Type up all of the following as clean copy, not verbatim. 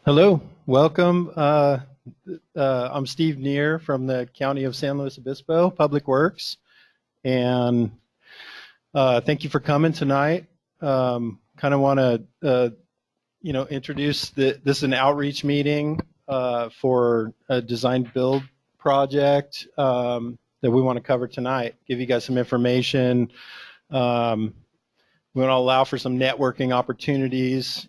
Hello, welcome. I'm Steve Neer from the County of San Luis Obispo Public Works, and thank you for coming tonight. Kind of want to, introduce this is an outreach meeting for a design build project that we want to cover tonight. Give you guys some information. We want to allow for some networking opportunities.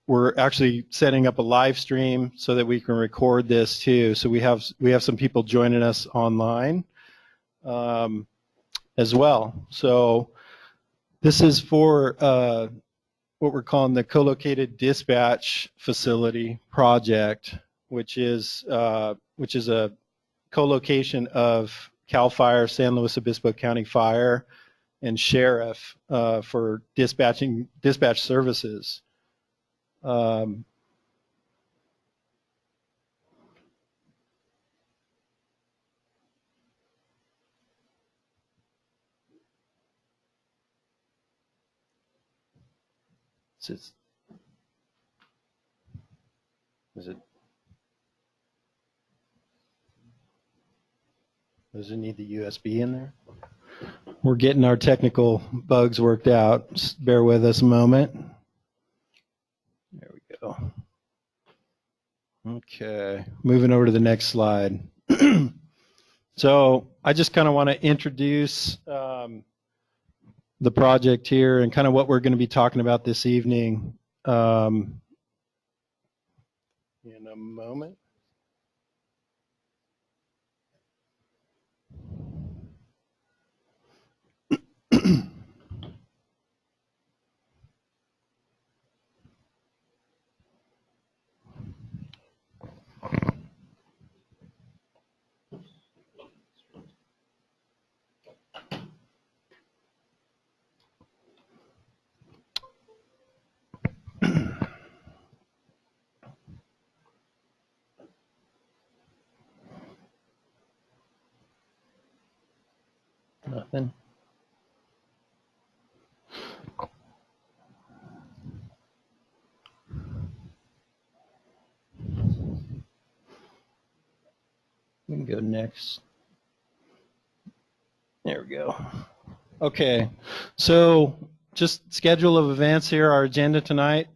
We're actually setting up a live stream so that we can record this too. So we have some people joining us online as well. So this is for what we're calling the co-located dispatch facility project, which is a co-location of CAL FIRE, San Luis Obispo County Fire, and Sheriff for dispatch services. Is it? Does it need the USB in there? We're getting our technical bugs worked out. Just bear with us a moment. There we go. Okay, moving over to the next slide. So I just kind of want to introduce the project here and kind of what we're going to be talking about this evening in a moment. Nothing. We can go next. There we go. Okay, so just schedule of events here, our agenda tonight.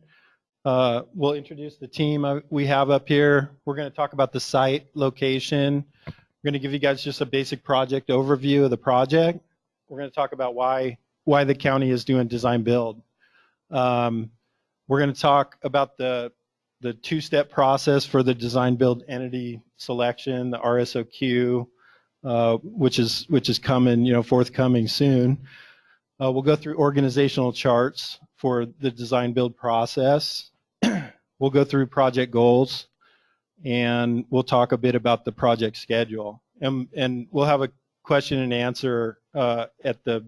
We'll introduce the team we have up here. We're going to talk about the site location. We're going to give you guys just a basic project overview of the project. We're going to talk about why the county is doing design build. We're going to talk about the two-step process for the design build entity selection, the RSOQ, which is coming, forthcoming soon. We'll go through organizational charts for the design build process. We'll go through project goals, and we'll talk a bit about the project schedule. And we'll have a question and answer at the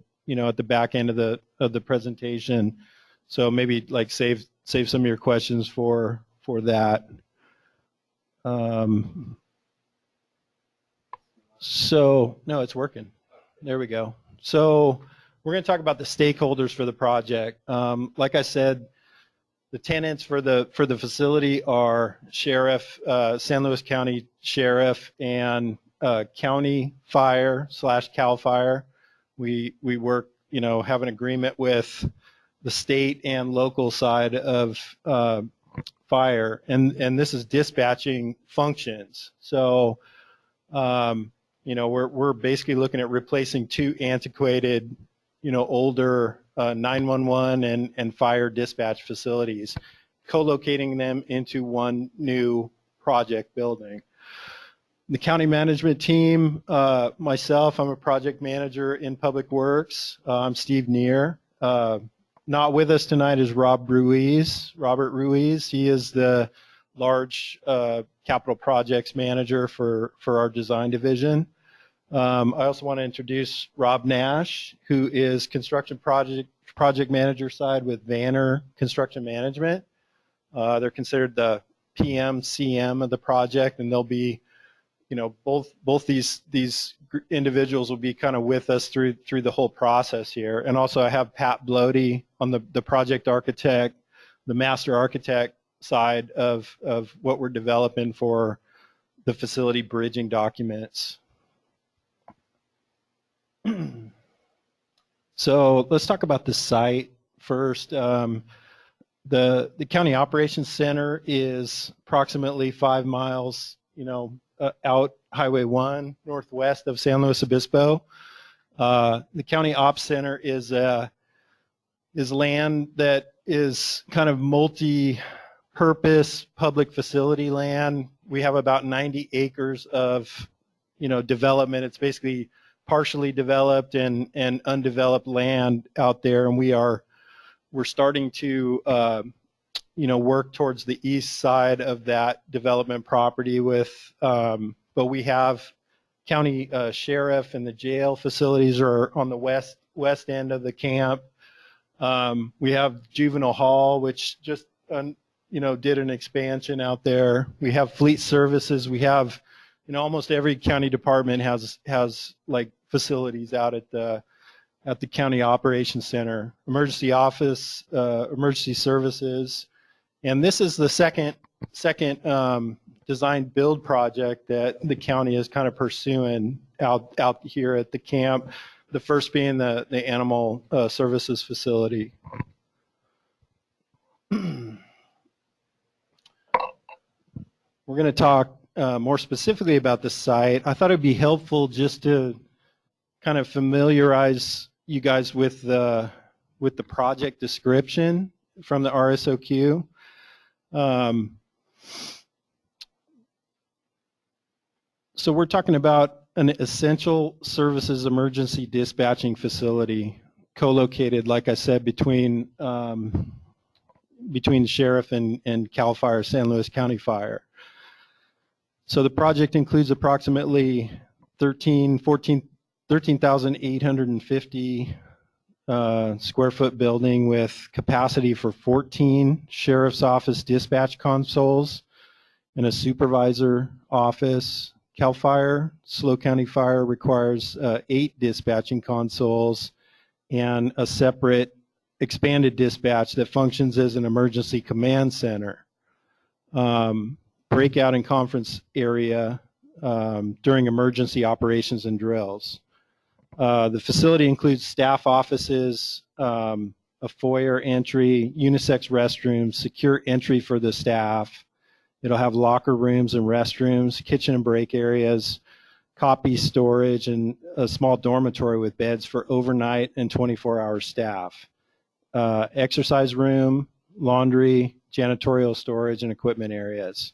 back end of the presentation. So maybe like save some of your questions for that. So no, it's working. There we go. So we're going to talk about the stakeholders for the project. Like I said, the tenants for the facility are Sheriff, San Luis County Sheriff, and County Fire / CAL FIRE. We work, have an agreement with the state and local side of fire, and this is dispatching functions. So we're basically looking at replacing two antiquated, older 911 and fire dispatch facilities, co-locating them into one new project building. The county management team, myself, I'm a project manager in Public Works. I'm Steve Neer. Not with us tonight is Robert Ruiz. He is the large capital projects manager for our design division. I also want to introduce Rob Nash, who is construction project manager side with Vanner Construction Management. They're considered the PM, CM of the project, and they'll be, both these individuals will be kind of with us through the whole process here. And also I have Pat Blody on the project architect, the master architect side of what we're developing for the facility bridging documents. So let's talk about the site first. The county operations center is approximately 5 miles, out Highway 1 northwest of San Luis Obispo. The county ops center is land that is kind of multi-purpose public facility land. We have about 90 acres of, development. It's basically partially developed and undeveloped land out there, and we're starting to work towards the east side of that development property with, but we have county sheriff and the jail facilities are on the west end of the camp. We have juvenile hall, which just did an expansion out there. We have fleet services. We have almost every county department has like facilities out at the county operations center. Emergency office, emergency services, and this is the second design build project that the county is kind of pursuing out here at the camp. The first being the animal services facility. We're going to talk more specifically about the site. I thought it'd be helpful just to kind of familiarize you guys with the project description from the RSOQ. So we're talking about an essential services emergency dispatching facility co-located, like I said, between the sheriff and CAL FIRE, San Luis County Fire. So the project includes approximately 13,850 square foot building with capacity for 14 sheriff's office dispatch consoles and a supervisor office. CAL FIRE, SLO County Fire requires 8 dispatching consoles and a separate expanded dispatch that functions as an emergency command center. Breakout and conference area during emergency operations and drills. The facility includes staff offices, a foyer entry, unisex restrooms, secure entry for the staff. It'll have locker rooms and restrooms, kitchen and break areas, copy storage, and a small dormitory with beds for overnight and 24-hour staff. Exercise room, laundry, janitorial storage, and equipment areas.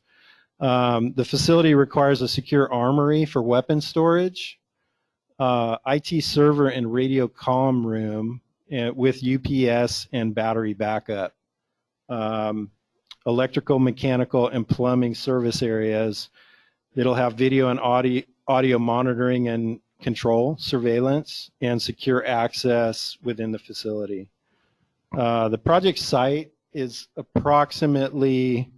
The facility requires a secure armory for weapon storage, IT server and radio comm room with UPS and battery backup. Electrical, mechanical, and plumbing service areas. It'll have video and audio monitoring and control, surveillance, and secure access within the facility. The project site is approximately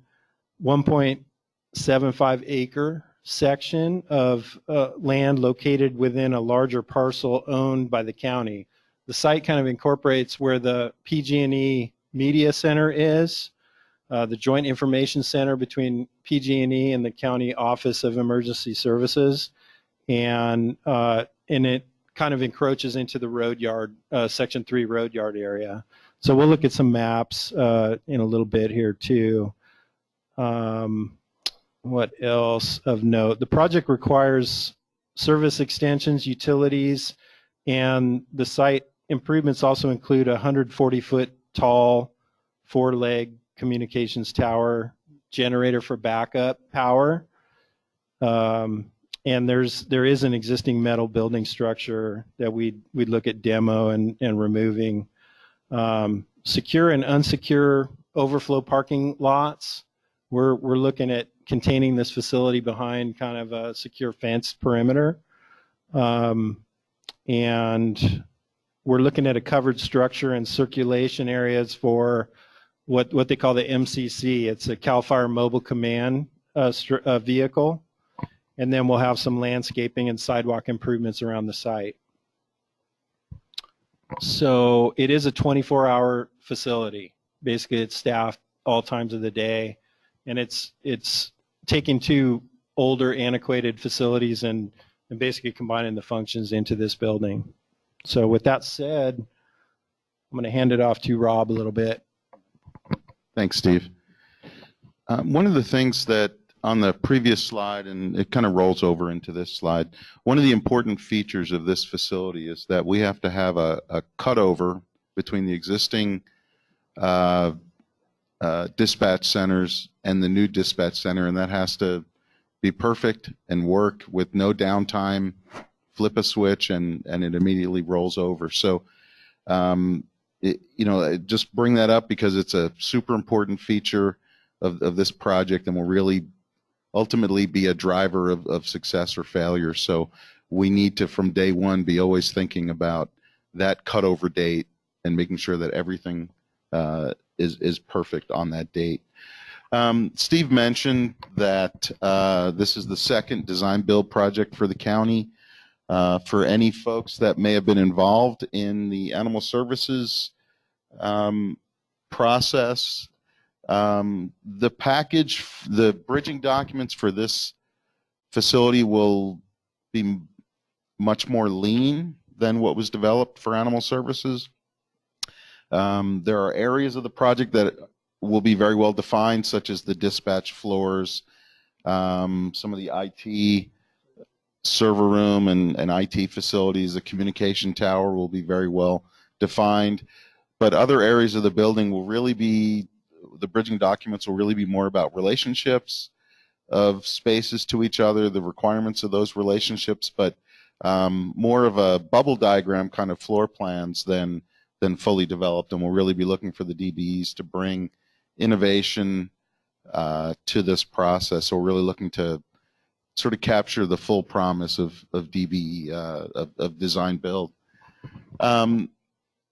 1.75 acre section of land located within a larger parcel owned by the county. The site kind of incorporates where the PG&E Media Center is, the Joint Information Center between PG&E and the County Office of Emergency Services, and it kind of encroaches into the road yard, Section 3 road yard area. So we'll look at some maps in a little bit here too. What else of note? The project requires service extensions, utilities, and the site improvements also include a 140-foot tall 4-leg communications tower, generator for backup power, and there is an existing metal building structure that we'd look at demo and removing. Secure and unsecure overflow parking lots. We're looking at containing this facility behind kind of a secure fence perimeter, and we're looking at a covered structure and circulation areas for what they call the MCC. It's a CAL FIRE mobile command vehicle, and then we'll have some landscaping and sidewalk improvements around the site. So it is a 24-hour facility. Basically, it's staffed all times of the day, and it's taking two older, antiquated facilities and basically combining the functions into this building. So with that said, I'm going to hand it off to Rob a little bit. Thanks, Steve. One of the things that on the previous slide, and it kind of rolls over into this slide, one of the important features of this facility is that we have to have a cutover between the existing dispatch centers and the new dispatch center, and that has to be perfect and work with no downtime, flip a switch, and it immediately rolls over. So, just bring that up because it's a super important feature of this project and will really ultimately be a driver of success or failure. So we need to, from day one, be always thinking about that cutover date and making sure that everything is perfect on that date. Steve mentioned that this is the second design build project for the county. For any folks that may have been involved in the animal services process, the package, the bridging documents for this facility will be much more lean than what was developed for animal services. There are areas of the project that will be very well defined, such as the dispatch floors, some of the IT server room and IT facilities. The communication tower will be very well defined, but other areas of the building will really be, the bridging documents will really be more about relationships of spaces to each other, the requirements of those relationships, but more of a bubble diagram kind of floor plans than fully developed. And we'll really be looking for the DBEs to bring innovation to this process. So we're really looking to sort of capture the full promise of DBE, of design build.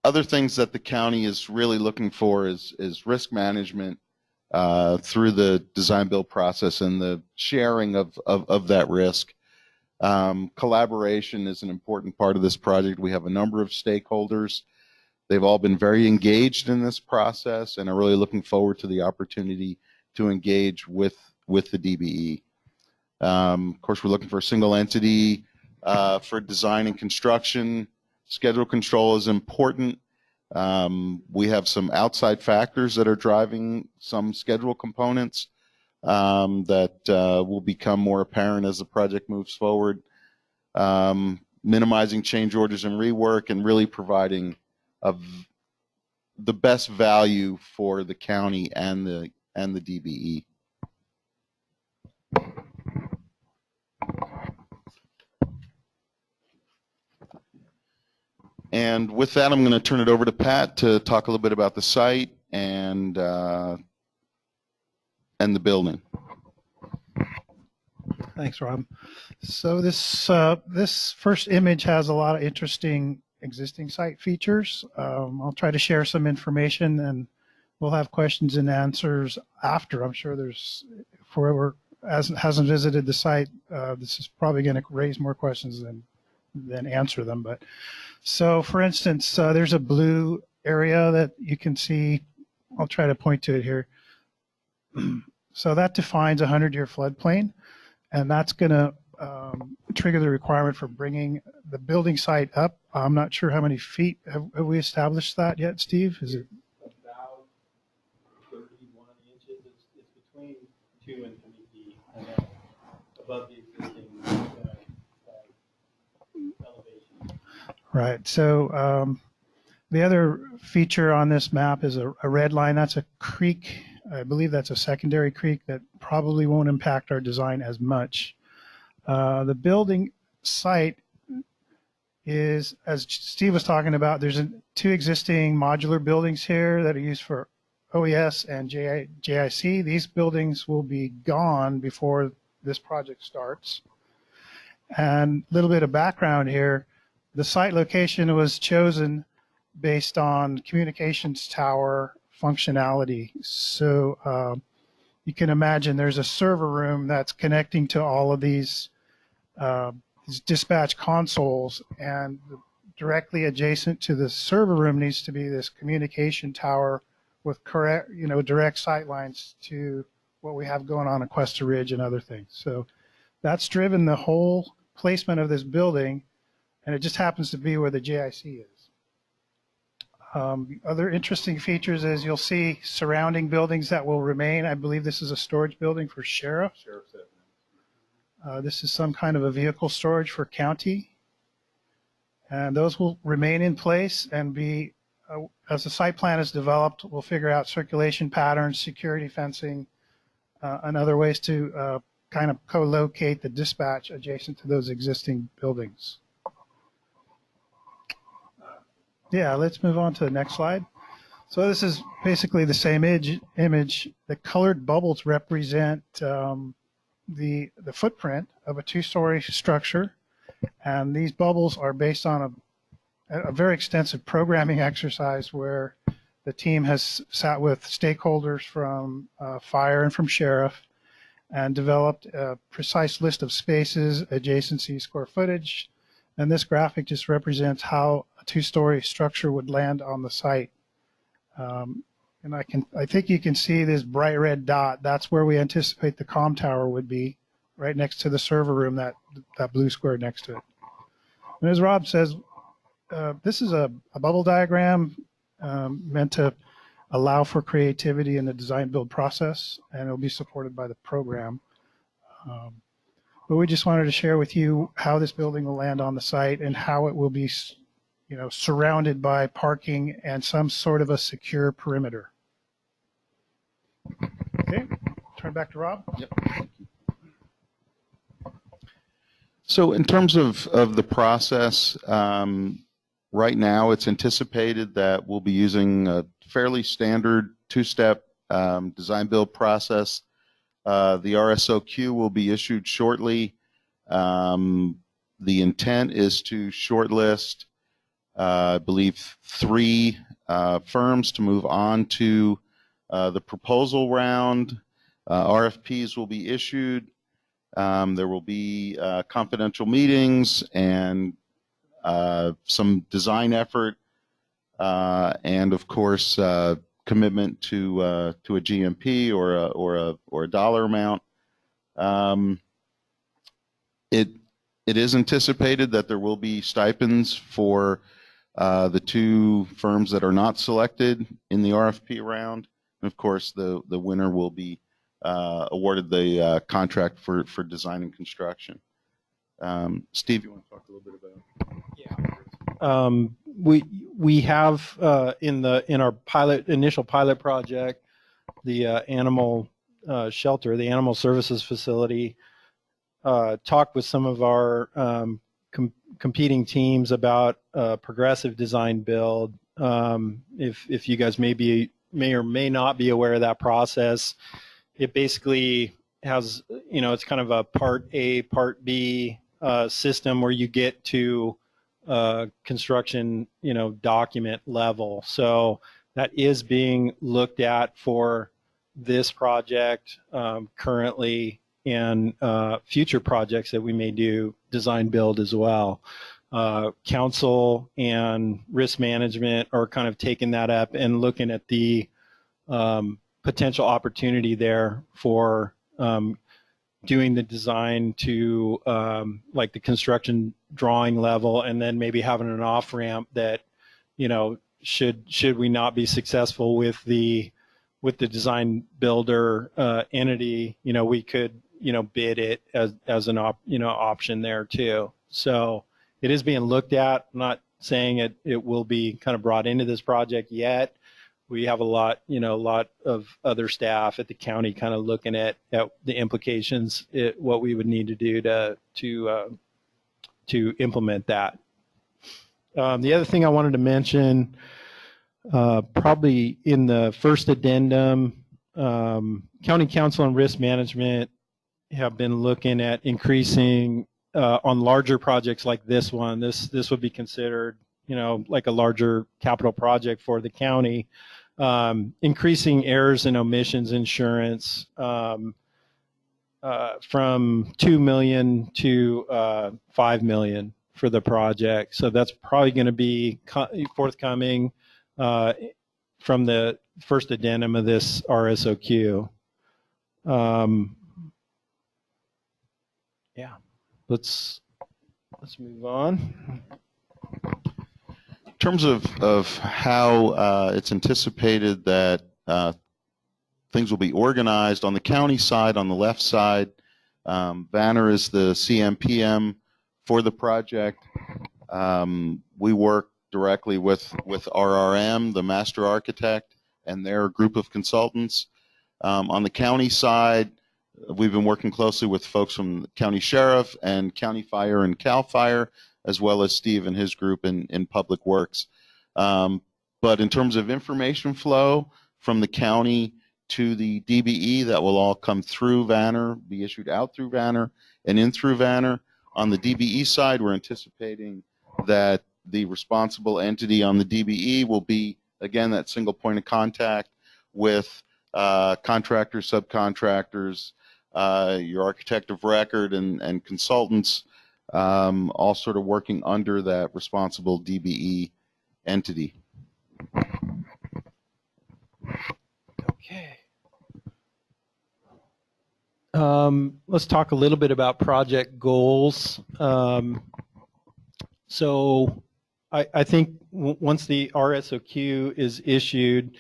Other things that the county is really looking for is risk management through the design build process and the sharing of that risk. Collaboration is an important part of this project. We have a number of stakeholders. They've all been very engaged in this process and are really looking forward to the opportunity to engage with the DBE. Of course, we're looking for a single entity for design and construction. Schedule control is important. We have some outside factors that are driving some schedule components that will become more apparent as the project moves forward. Minimizing change orders and rework, and really providing the best value for the county and the DBE. And with that, I'm going to turn it over to Pat to talk a little bit about the site and the building. Thanks, Rob. So this first image has a lot of interesting existing site features. I'll try to share some information, and we'll have questions and answers after. I'm sure there's, for whoever hasn't visited the site, this is probably going to raise more questions than answer them. But so, for instance, there's a blue area that you can see. I'll try to point to it here. So that defines a 100-year floodplain, and that's going to trigger the requirement for bringing the building site up. I'm not sure how many feet. Have we established that yet, Steve? Is it about 31 inches? It's between 2 and 3 feet above the existing elevation. Right. So the other feature on this map is a red line. That's a creek. I believe that's a secondary creek that probably won't impact our design as much. The building site is, as Steve was talking about, there's two existing modular buildings here that are used for OES and JIC. These buildings will be gone before this project starts. And a little bit of background here, the site location was chosen based on communications tower functionality. So you can imagine there's a server room that's connecting to all of these dispatch consoles, and directly adjacent to the server room needs to be this communication tower with correct, direct sight lines to what we have going on at Cuesta Ridge and other things. So that's driven the whole placement of this building, and it just happens to be where the JIC is. Other interesting features is you'll see surrounding buildings that will remain. I believe this is a storage building for sheriff. This is some kind of a vehicle storage for county. And those will remain in place and be, as the site plan is developed, we'll figure out circulation patterns, security fencing, and other ways to kind of co-locate the dispatch adjacent to those existing buildings. Yeah, let's move on to the next slide. So this is basically the same image. The colored bubbles represent the footprint of a two-story structure, and these bubbles are based on a very extensive programming exercise where the team has sat with stakeholders from fire and from sheriff and developed a precise list of spaces, adjacency, square footage, and this graphic just represents how a two-story structure would land on the site. And I think you can see this bright red dot. That's where we anticipate the comm tower would be, right next to the server room, that blue square next to it. And as Rob says, this is a bubble diagram meant to allow for creativity in the design build process, and it'll be supported by the program. But we just wanted to share with you how this building will land on the site and how it will be, surrounded by parking and some sort of a secure perimeter. Okay, turn back to Rob. Yep. So in terms of the process, right now it's anticipated that we'll be using a fairly standard two-step design build process. The RSOQ will be issued shortly. The intent is to shortlist, I believe, 3 firms to move on to the proposal round. RFPs will be issued. There will be confidential meetings and some design effort, and of course commitment to a GMP or a dollar amount. It is anticipated that there will be stipends for the 2 firms that are not selected in the RFP round, and of course the winner will be awarded the contract for design and construction. Steve, you want to talk a little bit about? Yeah. We have in our initial pilot project, the animal shelter, the animal services facility, talked with some of our competing teams about progressive design build. If you guys may or may not be aware of that process, it basically has, it's kind of a part A, part B system where you get to construction, document level. So that is being looked at for this project currently, and future projects that we may do design build as well. Council and risk management are kind of taking that up and looking at the potential opportunity there for doing the design to like the construction drawing level, and then maybe having an off ramp that, should we not be successful with the design builder entity, we could bid it as an option there too. So it is being looked at. I'm not saying it will be kind of brought into this project yet. We have a lot of other staff at the county kind of looking at the implications, what we would need to do to implement that. The other thing I wanted to mention, probably in the first addendum, County Council and Risk Management have been looking at increasing on larger projects like this one. This would be considered, like a larger capital project for the county. Increasing errors and omissions insurance from $2 million to $5 million for the project. So that's probably going to be forthcoming from the first addendum of this RSOQ. Yeah, let's move on. In terms of how it's anticipated that things will be organized on the county side, on the left side, Vanner is the CMPM for the project. We work directly with RRM, the master architect, and their group of consultants. On the county side, we've been working closely with folks from the county sheriff and county fire and CAL FIRE, as well as Steve and his group in public works. But in terms of information flow from the county to the DBE, that will all come through Vanner, be issued out through Vanner and in through Vanner. On the DBE side, we're anticipating that the responsible entity on the DBE will be, again, that single point of contact with contractors, subcontractors, your architect of record and consultants, all sort of working under that responsible DBE entity. Okay. Let's talk a little bit about project goals. So I think once the RSOQ is issued,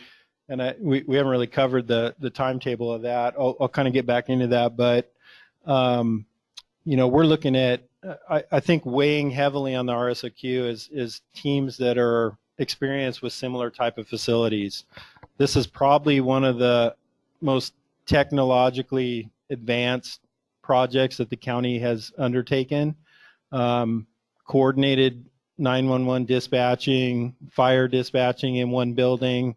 and we haven't really covered the timetable of that, I'll kind of get back into that, but we're looking at, I think weighing heavily on the RSOQ is teams that are experienced with similar type of facilities. This is probably one of the most technologically advanced projects that the county has undertaken. Coordinated 911 dispatching, fire dispatching in one building,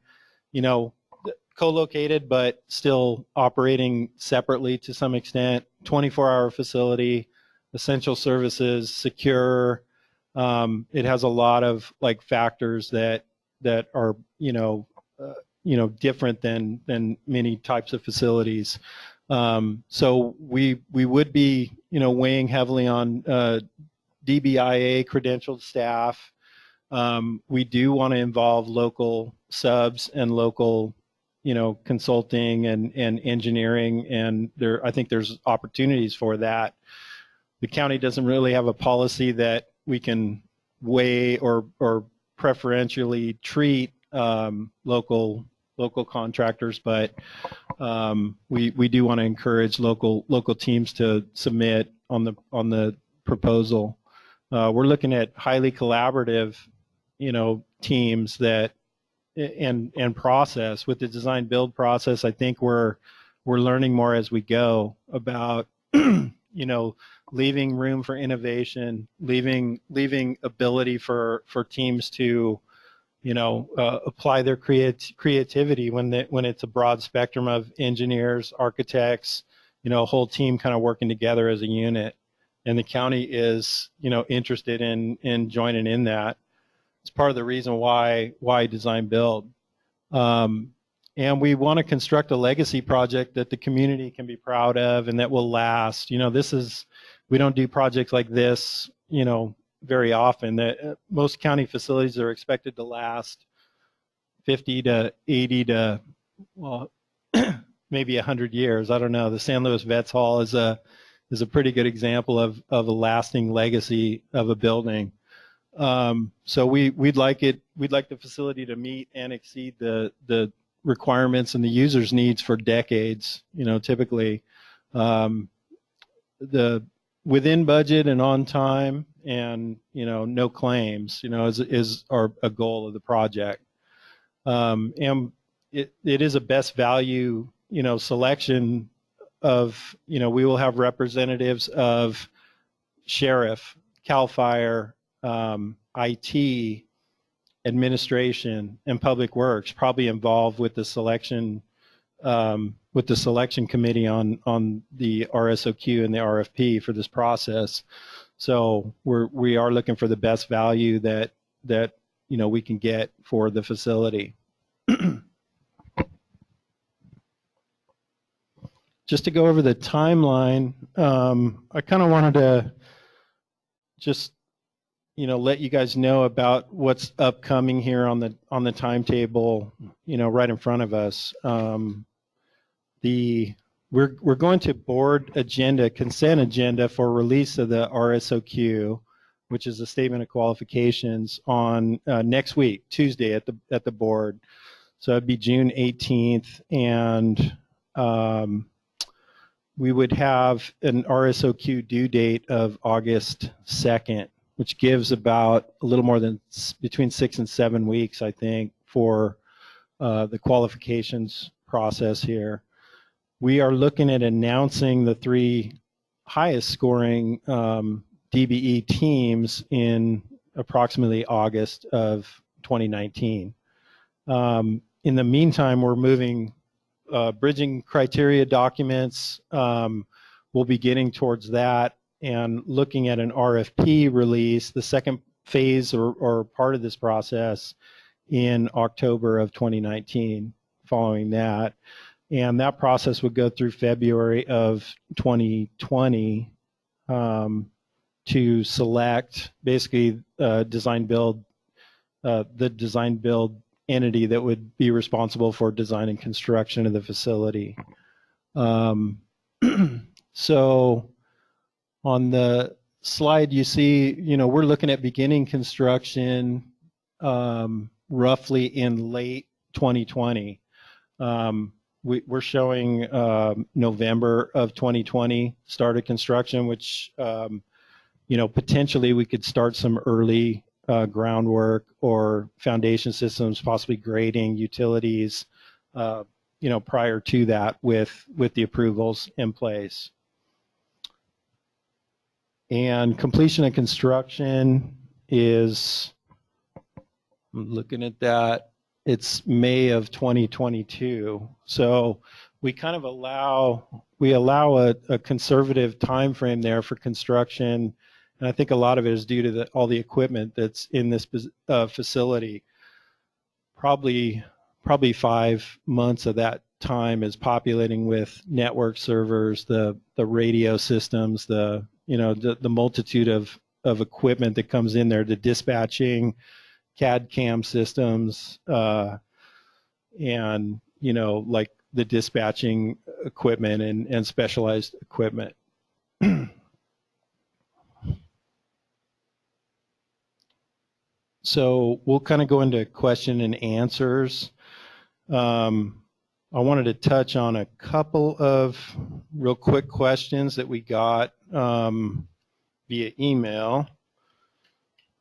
co-located but still operating separately to some extent, 24-hour facility, essential services, secure. It has a lot of factors that are different than many types of facilities. So we would be weighing heavily on DBIA credentialed staff. We do want to involve local subs and local consulting and engineering, and I think there's opportunities for that. The county doesn't really have a policy that we can weigh or preferentially treat local contractors, but we do want to encourage local teams to submit on the proposal. We're looking at highly collaborative, teams that and process with the design build process. I think we're learning more as we go about leaving room for innovation, leaving ability for teams to apply their creativity when it's a broad spectrum of engineers, architects, a whole team kind of working together as a unit. And the county is interested in joining in that. It's part of the reason why design build. And we want to construct a legacy project that the community can be proud of and that will last. We don't do projects like this, very often. That most county facilities are expected to last 50 to 80 to, well, maybe 100 years. I don't know. The San Luis Vets Hall is a pretty good example of a lasting legacy of a building. So we'd like the facility to meet and exceed the requirements and the user's needs for decades. Typically, the within budget and on time, and no claims. Is a goal of the project. And it is a best value selection of we will have representatives of sheriff, CAL FIRE, IT, administration, and public works probably involved with the selection committee on the RSOQ and the RFP for this process. So we are looking for the best value that we can get for the facility. Just to go over the timeline, I kind of wanted to just let you guys know about what's upcoming here on the timetable, right in front of us. We're going to board agenda, consent agenda for release of the RSOQ, which is a statement of qualifications, on next week, Tuesday at the board. So it'd be June 18th, and we would have an RSOQ due date of August 2nd, which gives about a little more than between 6 and 7 weeks, I think, for the qualifications process here. We are looking at announcing the 3 highest scoring DBE teams in approximately August of 2019. In the meantime, we're moving bridging criteria documents. We'll be getting towards that and looking at an RFP release, the second phase or part of this process, in October of 2019 following that. And that process would go through February of 2020 to select basically the design build entity that would be responsible for design and construction of the facility. So on the slide you see, we're looking at beginning construction roughly in late 2020. We're showing November of 2020 start of construction, which potentially we could start some early groundwork or foundation systems, possibly grading, utilities, prior to that with the approvals in place. And completion of construction is, I'm looking at that, it's May of 2022. So we kind of allow a conservative time frame there for construction. And I think a lot of it is due to all the equipment that's in this facility. Probably 5 months of that time is populating with network servers, the radio systems, the multitude of equipment that comes in there, the dispatching, CAD CAM systems, and like the dispatching equipment and specialized equipment. So we'll kind of go into question and answers. I wanted to touch on a couple of real quick questions that we got via email.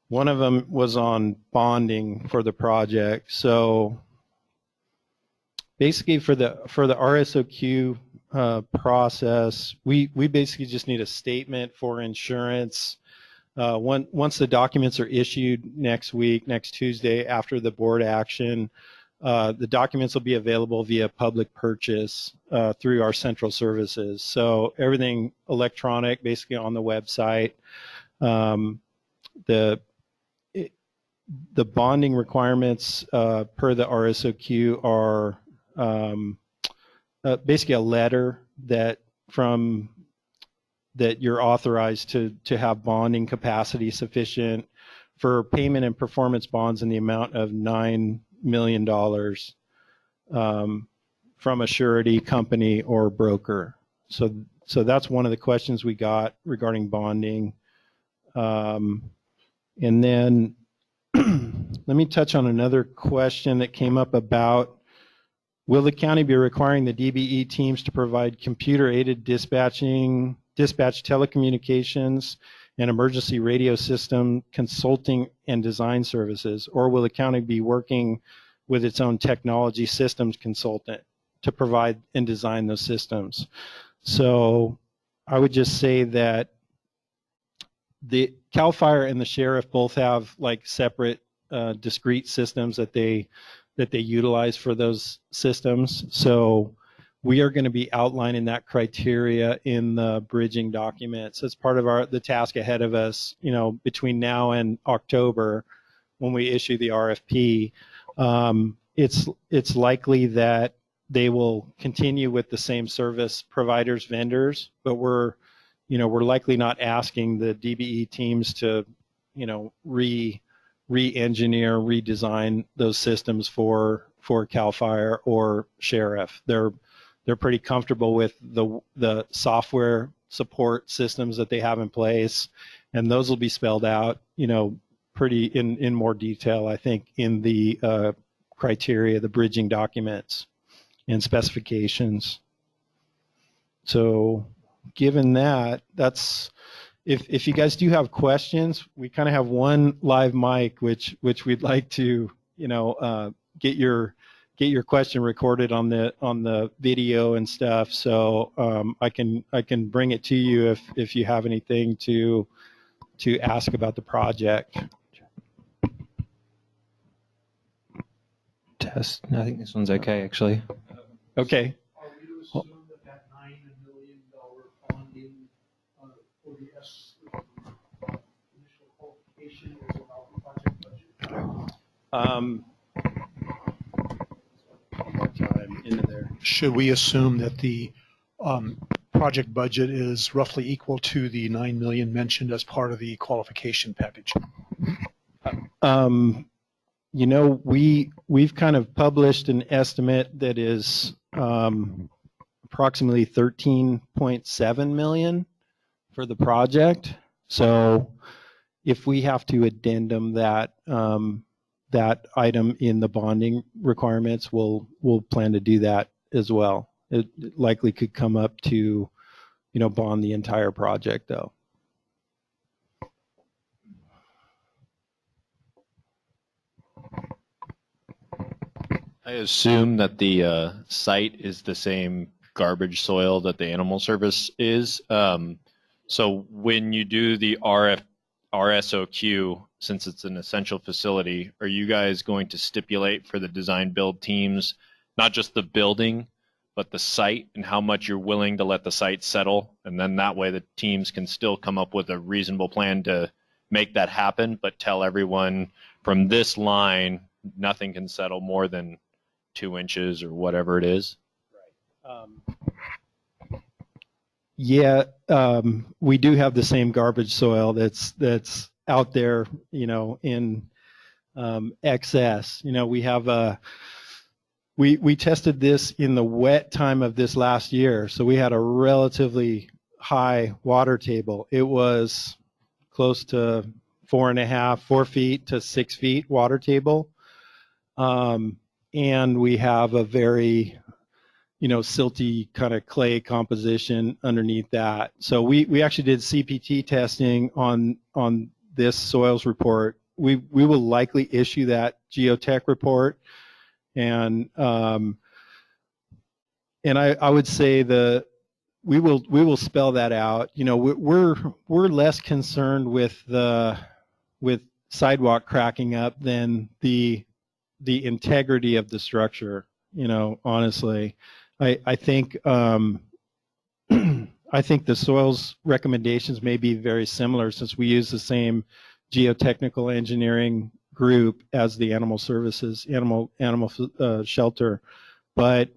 One of them was on bonding for the project. So basically for the RSOQ process, we basically just need a statement for insurance. Once the documents are issued next week, next Tuesday after the board action, the documents will be available via public purchase through our central services. So everything electronic, basically on the website. The bonding requirements per the RSOQ are basically a letter that you're authorized to have bonding capacity sufficient for payment and performance bonds in the amount of $9 million from a surety company or broker. So that's one of the questions we got regarding bonding. And then let me touch on another question that came up about, will the county be requiring the DBE teams to provide computer-aided dispatch telecommunications and emergency radio system consulting and design services, or will the county be working with its own technology systems consultant to provide and design those systems? So I would just say that the CAL FIRE and the sheriff both have like separate discrete systems that they utilize for those systems. So we are going to be outlining that criteria in the bridging documents as part of the task ahead of us, between now and October when we issue the RFP. It's likely that they will continue with the same service providers, vendors, but we're likely not asking the DBE teams to, re-engineer, redesign those systems for CAL FIRE or Sheriff. They're pretty comfortable with the software support systems that they have in place, and those will be spelled out, pretty in more detail, I think, in the criteria, the bridging documents and specifications. So given that, that's, if you guys do have questions, we kind of have one live mic, which we'd like to, get your question recorded on the video and stuff. So I can bring it to you if you have anything to ask about the project. Test. I think this one's okay, actually. Okay. Are we to assume that $9 million bonding for the initial qualification is about the project budget? One more time into there. Should we assume that the project budget is roughly equal to the $9 million mentioned as part of the qualification package? We've kind of published an estimate that is approximately 13.7 million for the project. So if we have to addendum that that item in the bonding requirements, we'll plan to do that as well. It likely could come up to, bond the entire project though. I assume that the site is the same garbage soil that the animal service is. So when you do the RSOQ, since it's an essential facility, are you guys going to stipulate for the design build teams, not just the building, but the site and how much you're willing to let the site settle? And then that way the teams can still come up with a reasonable plan to make that happen, but tell everyone from this line, nothing can settle more than 2 inches or whatever it is. We do have the same garbage soil that's out there, in excess. We have we tested this in the wet time of this last year, so we had a relatively high water table. It was close to 4 feet to 6 feet water table. And we have a very, silty kind of clay composition underneath that. So we actually did CPT testing on this soils report. We will likely issue that geotech report, and I would say we will spell that out. We're less concerned with sidewalk cracking up than the integrity of the structure. Honestly, I think I think the soils recommendations may be very similar, since we use the same geotechnical engineering group as the animal services, animal shelter. But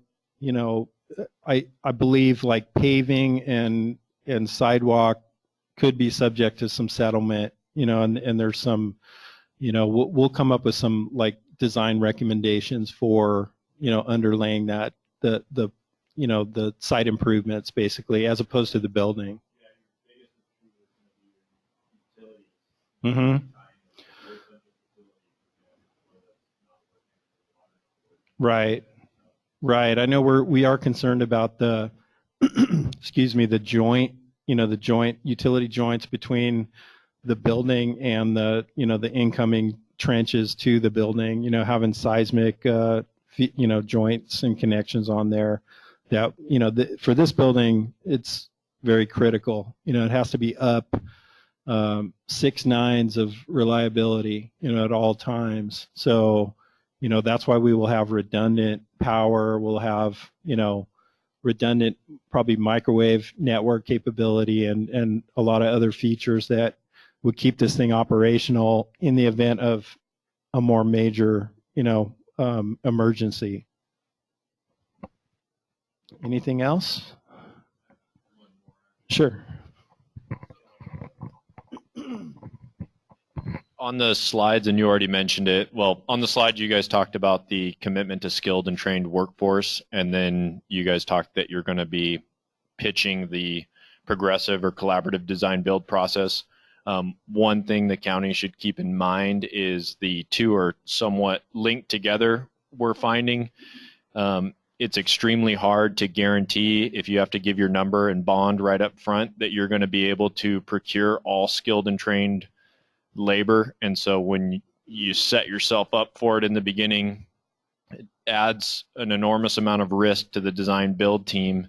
I believe like paving and sidewalk could be subject to some settlement. And there's some, we'll come up with some like design recommendations for underlaying that the site improvements, basically, as opposed to the building. Mm-hmm. Right. I know we are concerned about the excuse me, the joint, the utility joints between the building and the the incoming trenches to the building, having seismic joints and connections on there. That for this building, it's very critical. It has to be up 6 nines of reliability, at all times. So that's why we will have redundant power. We'll have redundant probably microwave network capability and a lot of other features that would keep this thing operational in the event of a more major emergency. Anything else? Sure. on the slides, and you already mentioned it. Well, on the slide, you guys talked about the commitment to skilled and trained workforce, and then you guys talked that you're going to be pitching the progressive or collaborative design build process. One thing the county should keep in mind is the two are somewhat linked together. We're finding it's extremely hard to guarantee, if you have to give your number and bond right up front, that you're going to be able to procure all skilled and trained labor. And so when you set yourself up for it in the beginning, it adds an enormous amount of risk to the design build team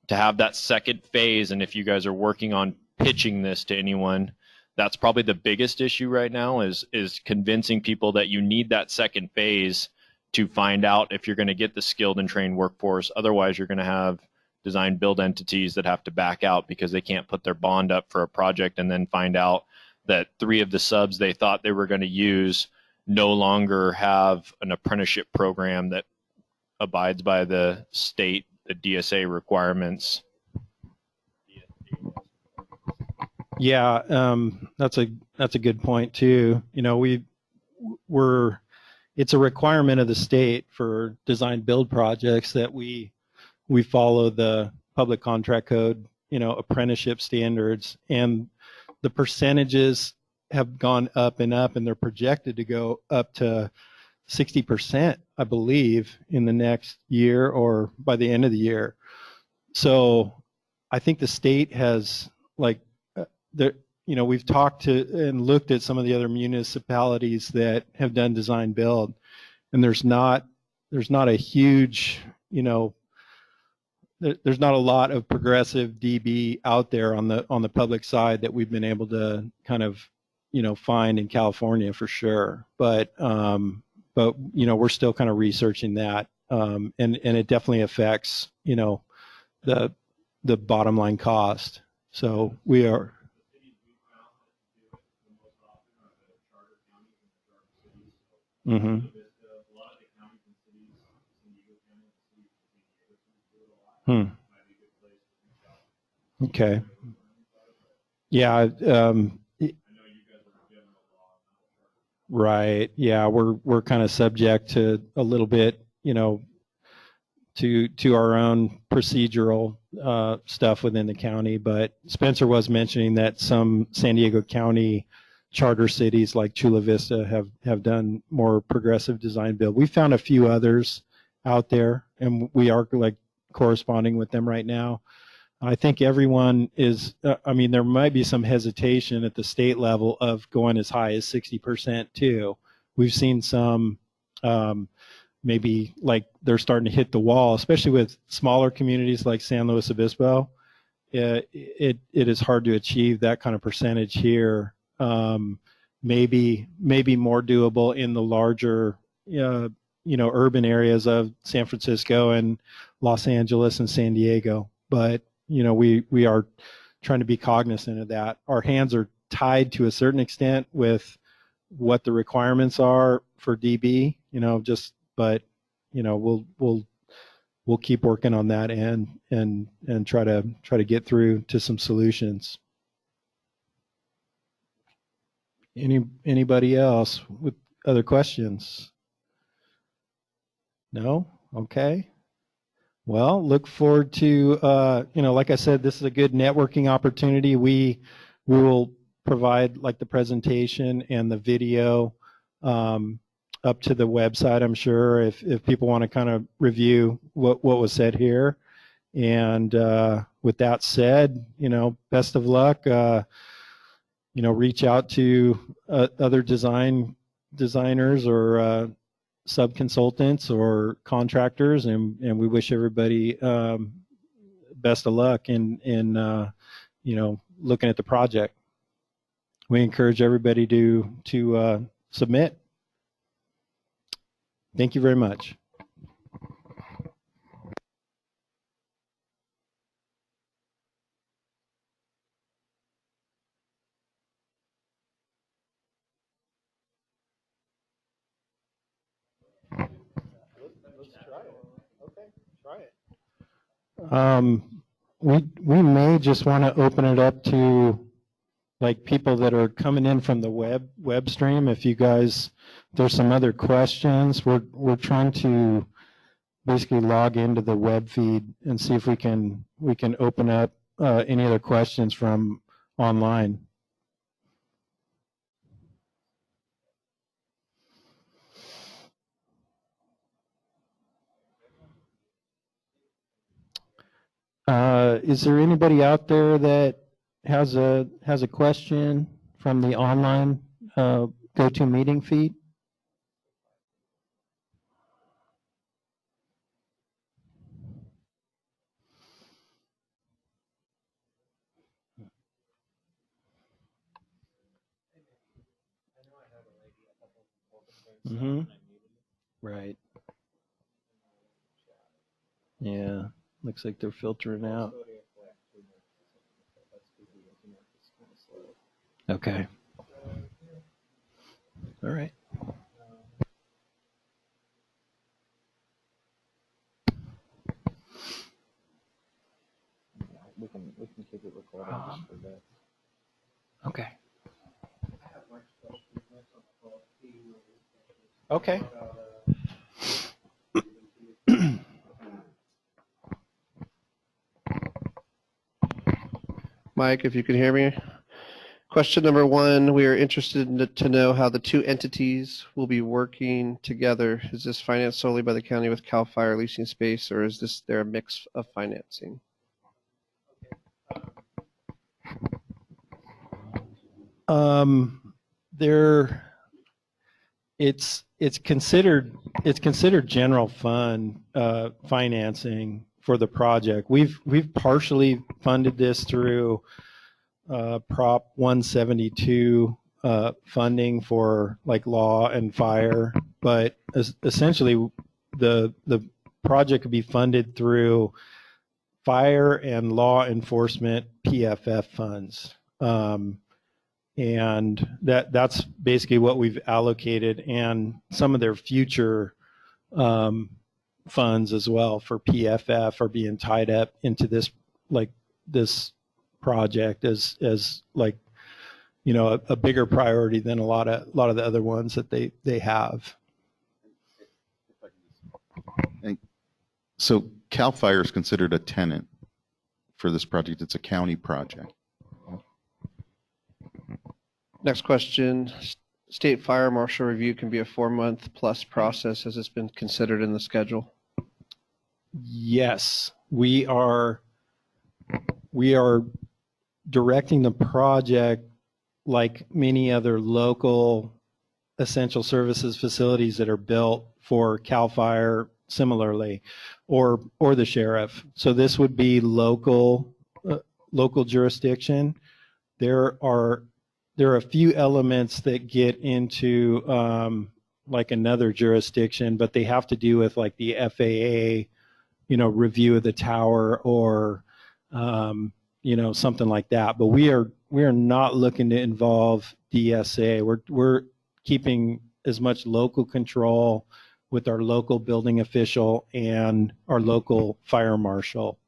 to have that second phase. And if you guys are working on pitching this to anyone, that's probably the biggest issue right now is convincing people that you need that second phase to find out if you're going to get the skilled and trained workforce. Otherwise, you're going to have design build entities that have to back out because they can't put their bond up for a project and then find out that 3 of the subs they thought they were going to use no longer have an apprenticeship program that abides by the state, the DSA requirements. Yeah, that's a good point too. You know, it's a requirement of the state for design build projects that we follow the public contract code, you know, apprenticeship standards, and the percentages have gone up and up, and they're projected to go up to 60%, I believe, in the next year or by the end of the year. So I think the state has, like, you know, we've talked to and looked at some of the other municipalities that have done design build, and there's not a huge, you know, there's not a lot of progressive DB out there on the public side that we've been able to kind of, you know, find in California for sure. But you know, we're still kind of researching that, and it definitely affects, you know, the bottom line cost. So we are. Mm-hmm. Okay. Yeah. Right. Yeah, we're kind of subject to a little bit, you know, to our own procedural stuff within the county. But Spencer was mentioning that some San Diego County charter cities like Chula Vista have done more progressive design build. We found a few others out there, and we are like corresponding with them right now. I think everyone is, I mean, there might be some hesitation at the state level of going as high as 60% too. We've seen some maybe like they're starting to hit the wall, especially with smaller communities like San Luis Obispo. It is hard to achieve that kind of percentage here. Maybe more doable in the larger, you know, urban areas of San Francisco and Los Angeles and San Diego. But you know, we are trying to be cognizant of that. Our hands are tied to a certain extent with what the requirements are for DB, you know, but you know, we'll keep working on that and try to get through to some solutions. Anybody else with other questions? No? Okay. Well, look forward to, you know, like I said, this is a good networking opportunity. We will provide like the presentation and the video up to the website, I'm sure, if people want to kind of review what was said here. And with that said, you know, best of luck. You know, reach out to other designers or sub-consultants or contractors, and we wish everybody best of luck in you know, looking at the project. We encourage everybody to submit. Thank you very much. We may just want to open it up to like people that are coming in from the web stream, if you guys, there's some other questions, we're trying to basically log into the web feed and see if we can open up any other questions from online. Is there anybody out there that has a question from the online GoToMeeting feed? Mm-hmm. Right. Yeah. Looks like they're filtering out. Okay. All right. We can keep it recording just for that. Okay. Okay. Mike, if you can hear me. Question number one, we are interested to know how the two entities will be working together. Is this financed solely by the county with CAL FIRE leasing space, or is there a mix of financing? There, it's considered general fund financing for the project. We've partially funded this through Prop 172 funding for like law and fire, but essentially the project could be funded through fire and law enforcement PFF funds. And that's basically what we've allocated, and some of their future funds as well for PFF are being tied up into this project as like, you know, a bigger priority than a lot of the other ones that they have. So CAL FIRE is considered a tenant for this project. It's a county project. Next question, state fire marshal review can be a 4-month plus process. Has this been considered in the schedule? Yes, we are directing the project like many other local essential services facilities that are built for CAL FIRE similarly, or the sheriff. So this would be local jurisdiction. There are a few elements that get into like another jurisdiction, but they have to do with like the FAA, you know, review of the tower or you know, something like that. But we are not looking to involve DSA. We're keeping as much local control with our local building official and our local fire marshal.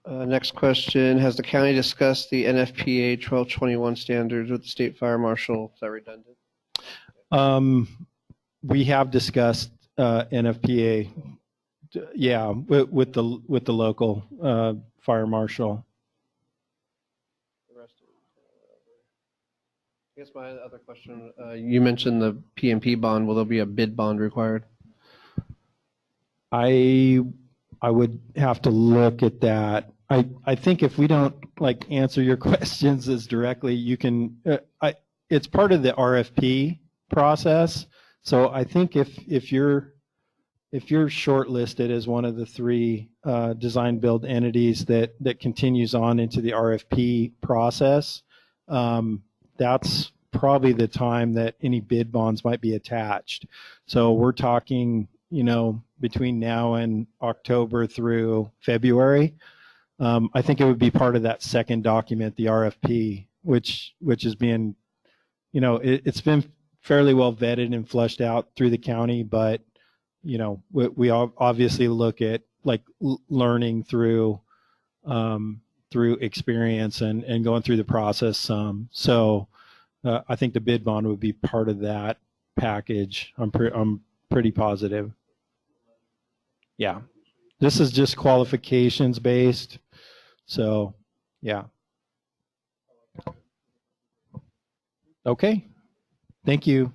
Next question, has the county discussed the NFPA 1221 standards with the state fire marshal? Is that redundant? We have discussed NFPA, yeah, with the local fire marshal. The rest of I guess my other question, you mentioned the PMP bond. Will there be a bid bond required? I would have to look at that. I think if we don't like answer your questions as directly, you can. It's part of the RFP process. So I think if you're shortlisted as one of the 3 design build entities that continues on into the RFP process, that's probably the time that any bid bonds might be attached. So we're talking, you know, between now and October through February. I think it would be part of that second document, the RFP, which is being, you know, it's been fairly well vetted and flushed out through the county, but, you know, we obviously look at like learning through through experience and going through the process some. So I think the bid bond would be part of that package. I'm pretty positive. Yeah. This is just qualifications based. So, yeah. Okay. Thank you.